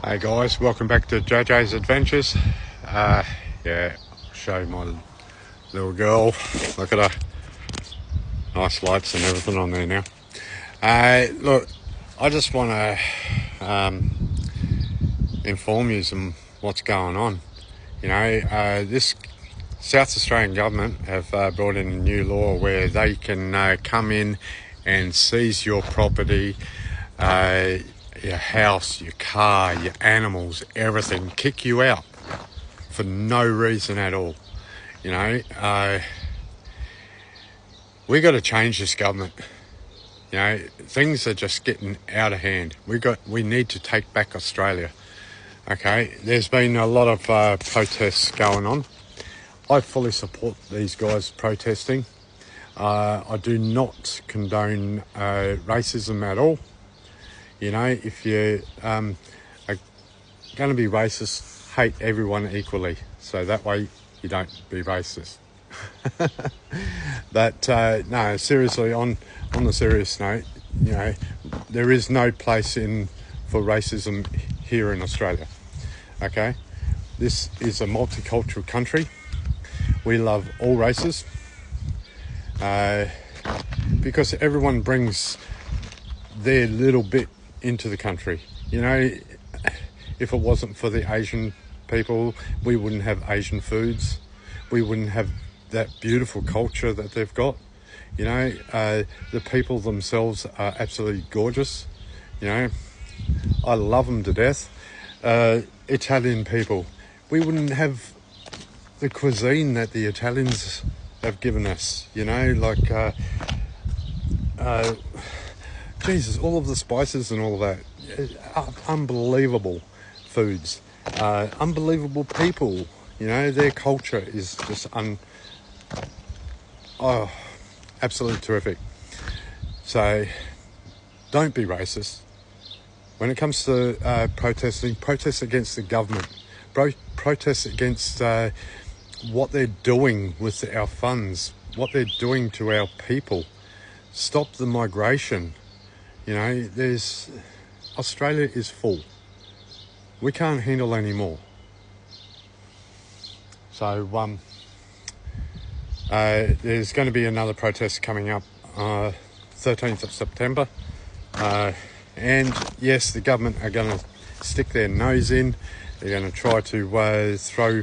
Hey guys, welcome back to JJ's Adventures. Yeah, I'll show you my little girl. Look at her. Nice lights and everything on there now. Look, I just want to inform you some what's going on. You know, this South Australian government have brought in a new law where they can come in and seize your property, your house, your car, your animals, everything, kick you out for no reason at all. You know, we got to change this government. You know, things are just getting out of hand. We need to take back Australia. Okay, there's been a lot of protests going on. I fully support these guys protesting. I do not condone racism at all. You know, if you are going to be racist, hate everyone equally, so that way you don't be racist. But no, seriously, on the serious note, you know, there is no place for racism here in Australia. Okay, this is a multicultural country. We love all races because everyone brings their little bit into the country. You know, if it wasn't for the Asian people, we wouldn't have Asian foods. We wouldn't have that beautiful culture that they've got. You know, the people themselves are absolutely gorgeous. You know, I love them to death. Italian people, we wouldn't have the cuisine that the Italians have given us. You know, like Jesus, all of the spices and all of that, unbelievable foods, unbelievable people. You know, their culture is just absolutely terrific. So don't be racist. When it comes to protesting, protest against the government, protest against what they're doing with our funds, what they're doing to our people. Stop the migration. You know, Australia is full. We can't handle any more. So there's going to be another protest coming up 13th of September. And yes, the government are going to stick their nose in. They're going to try to throw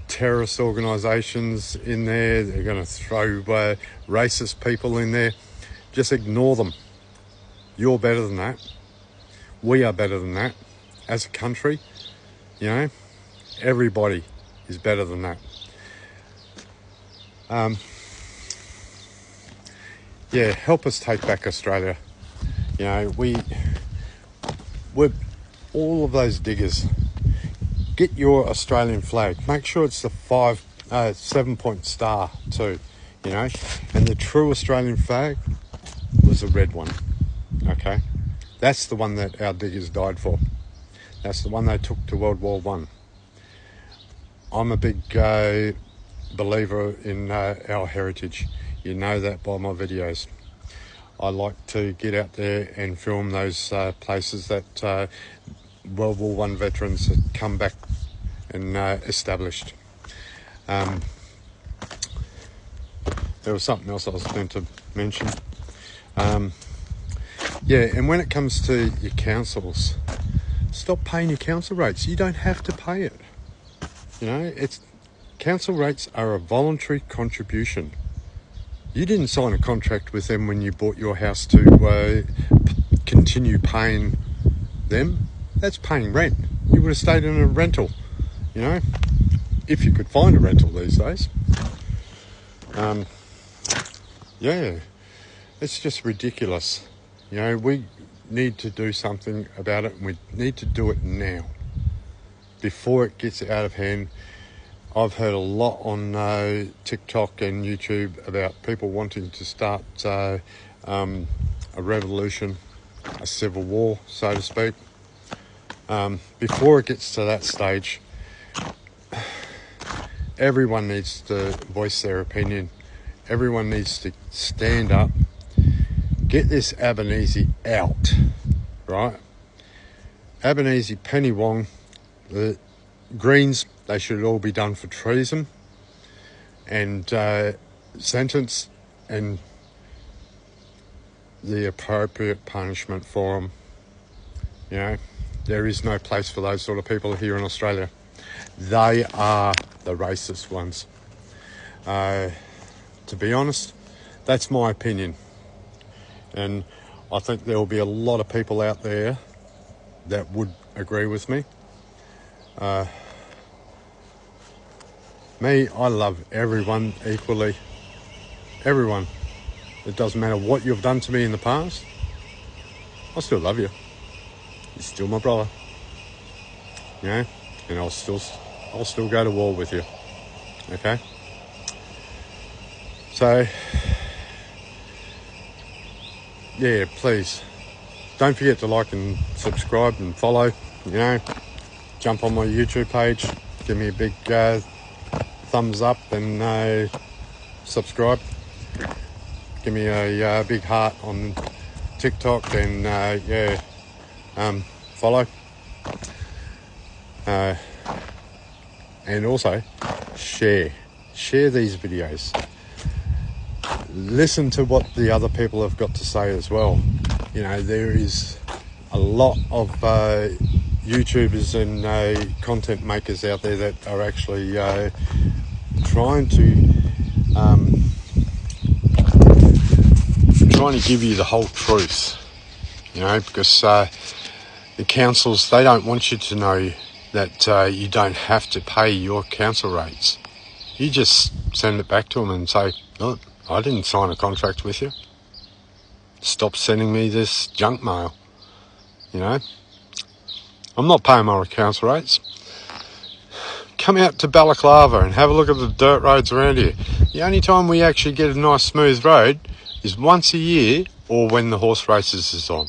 terrorist organisations in there. They're going to throw racist people in there. Just ignore them. You're better than that. We are better than that. As a country, you know, everybody is better than that. Yeah, help us take back Australia. You know, we're all of those diggers. Get your Australian flag. Make sure it's the 7-point star too. You know, and the true Australian flag was a red one. Okay, that's the one that our diggers died for. That's the one they took to World War I. I'm a big believer in our heritage. You know that by my videos. I like to get out there and film those places that World War I veterans had come back and established. There was something else I was going to mention. Yeah, and when it comes to your councils, stop paying your council rates. You don't have to pay it. You know, council rates are a voluntary contribution. You didn't sign a contract with them when you bought your house to continue paying them. That's paying rent. You would have stayed in a rental, you know, if you could find a rental these days. Yeah, it's just ridiculous. You know, we need to do something about it, and we need to do it now before it gets out of hand. I've heard a lot on TikTok and YouTube about people wanting to start a revolution, a civil war, so to speak. Before it gets to that stage, everyone needs to voice their opinion. Everyone needs to stand up, get this Albanese out, right? Albanese, Penny Wong, the Greens, they should all be done for treason and sentenced, and the appropriate punishment for them. You know, there is no place for those sort of people here in Australia. They are the racist ones. To be honest, that's my opinion. And I think there will be a lot of people out there that would agree with me. Me, I love everyone equally. Everyone. It doesn't matter what you've done to me in the past. I still love you. You're still my brother. You know? And I'll still go to war with you. Okay? So, yeah, please, don't forget to like and subscribe and follow, you know. Jump on my YouTube page, give me a big thumbs up and subscribe. Give me a big heart on TikTok and follow. And also share these videos. Listen to what the other people have got to say as well. You know, there is a lot of YouTubers and content makers out there that are actually trying to give you the whole truth, you know, because the councils, they don't want you to know that you don't have to pay your council rates. You just send it back to them and say, look, I didn't sign a contract with you. Stop sending me this junk mail, you know. I'm not paying my council rates. Come out to Balaclava and have a look at the dirt roads around here. The only time we actually get a nice smooth road is once a year or when the horse races is on,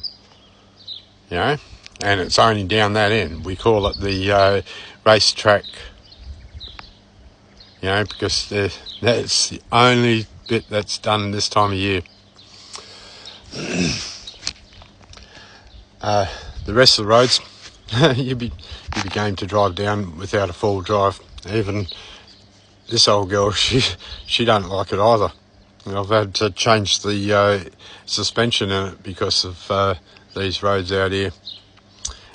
you know, and it's only down that end. We call it the racetrack, you know, because that's the only bit that's done this time of year. The rest of the roads, you'd be game to drive down without a full drive. Even this old girl, she don't like it either. And I've had to change the suspension in it because of these roads out here.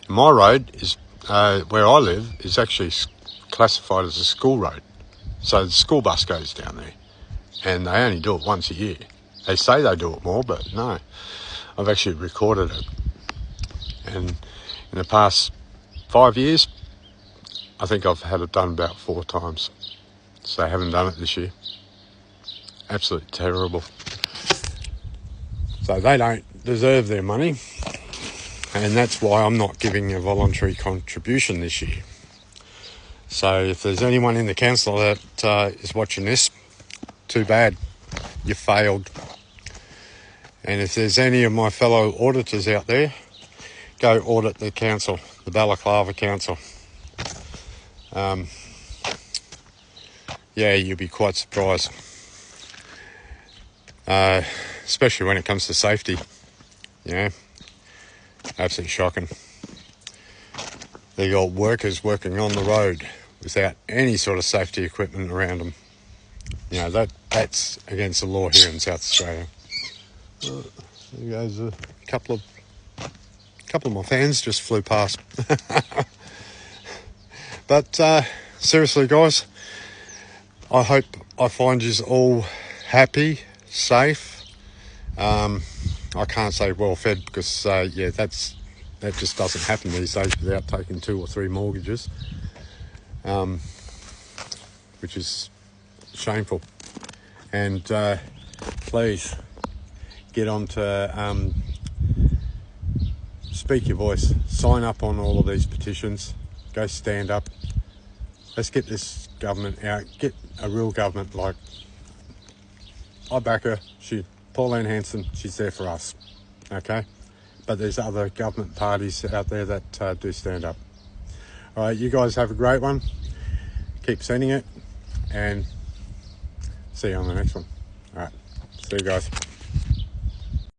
And my road is where I live is actually classified as a school road, so the school bus goes down there, and they only do it once a year. They say they do it more, but no. I've actually recorded it, and in the past 5 years, I think I've had it done about 4 times. So I haven't done it this year. Absolutely terrible. So they don't deserve their money, and that's why I'm not giving a voluntary contribution this year. So if there's anyone in the council that is watching this, too bad, you failed. And if there's any of my fellow auditors out there, go audit the council, the Balaclava Council. Yeah, you'll be quite surprised. Especially when it comes to safety, you know, absolutely shocking. They got workers working on the road without any sort of safety equipment around them. You know, that's against the law here in South Australia. There goes a couple of my fans just flew past. But seriously, guys, I hope I find you all happy, safe. I can't say well fed because that just doesn't happen these days without taking 2 or 3 mortgages, which is shameful. And please get on to speak your voice, sign up on all of these petitions, go stand up. Let's get this government out, get a real government. Like, I back her, Pauline Hanson, she's there for us, okay? But there's other government parties out there that do stand up. All right, you guys have a great one. Keep sending it, and see you on the next one. All right, see you guys.